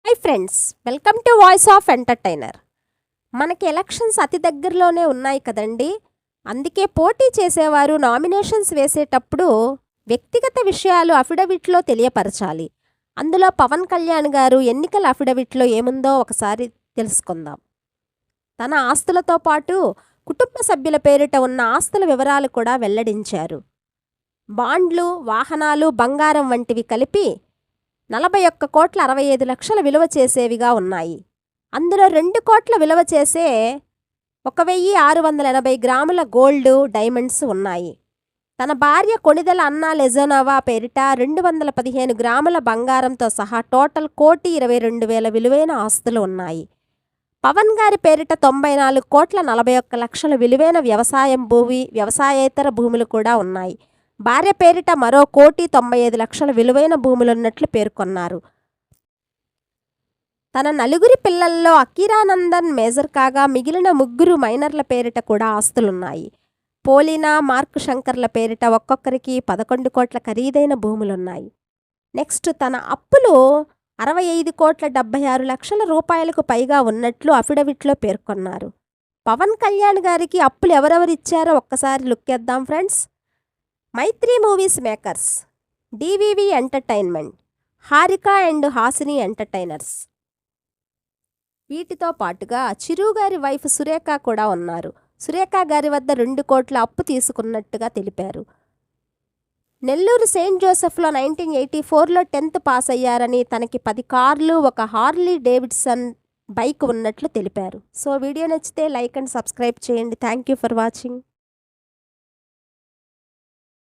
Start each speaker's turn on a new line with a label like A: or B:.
A: Hi friends, welcome to voice of entertainer. మనకి elections అతి దగ్గరలోనే ఉన్నాయి కదండి. అందుకే పోటీ చేసేవారు నామినేషన్స్ వేసేటప్పుడు వ్యక్తిగత విషయాలు అఫిడవిట్లో తెలియపరచాలి. అందులో పవన్ కళ్యాణ్ గారు ఎన్నికల అఫిడవిట్లో ఏముందో ఒకసారి తెలుసుకుందాం. తన ఆస్తులతో పాటు కుటుంబ సభ్యుల పేరిట ఉన్న ఆస్తుల వివరాలు కూడా వెల్లడించారు. బాండ్లు, వాహనాలు, బంగారం వంటివి కలిపి 41,65,00,000 విలువ చేసేవిగా ఉన్నాయి. అందులో 2 కోట్ల విలువ చేసే 1,680 గ్రాముల గోల్డ్, డైమండ్స్ ఉన్నాయి. తన భార్య కొణిదెల అన్నా లెజోనోవా పేరిట 215 గ్రాముల బంగారంతో సహా టోటల్ 1,22,000 విలువైన ఆస్తులు ఉన్నాయి. పవన్ గారి పేరిట 94,41,00,000 విలువైన వ్యవసాయం భూమి, వ్యవసాయేతర భూములు కూడా ఉన్నాయి. భార్య పేరిట మరో 1,95,00,000 విలువైన భూములున్నట్లు పేర్కొన్నారు. తన 4 పిల్లల్లో అకీరానందన్ మేజర్ కాగా మిగిలిన 3 మైనర్ల పేరిట కూడా ఆస్తులున్నాయి. పోలినా, మార్క్ శంకర్ల పేరిట ఒక్కొక్కరికి 11 కోట్ల ఖరీదైన భూములున్నాయి. నెక్స్ట్, తన అప్పులు 65,76,00,000 రూపాయలకు పైగా ఉన్నట్లు అఫిడవిట్లో పేర్కొన్నారు. పవన్ కళ్యాణ్ గారికి అప్పులు ఎవరెవరిచ్చారో ఒక్కసారి లుక్కేద్దాం friends. Mythri movie makers, DVV entertainment, Haarika and Haasini entertainers. వీటితో పాటుగా చిరు గారి వైఫ్ సురేఖ కూడా ఉన్నారు. సురేఖ గారి వద్ద 2 కోట్ల అప్పు తీసుకున్నట్టుగా తెలిపారు. నెల్లూరు సెయింట్ జోసెఫ్లో 1984లో 10th పాస్ అయ్యారని, తనకి 10 కార్లు, ఒక హార్లీ డేవిడ్సన్ బైక్ ఉన్నట్లు తెలిపారు. సో వీడియో నచ్చితే లైక్ అండ్ సబ్స్క్రైబ్ చేయండి. Thank you for watching.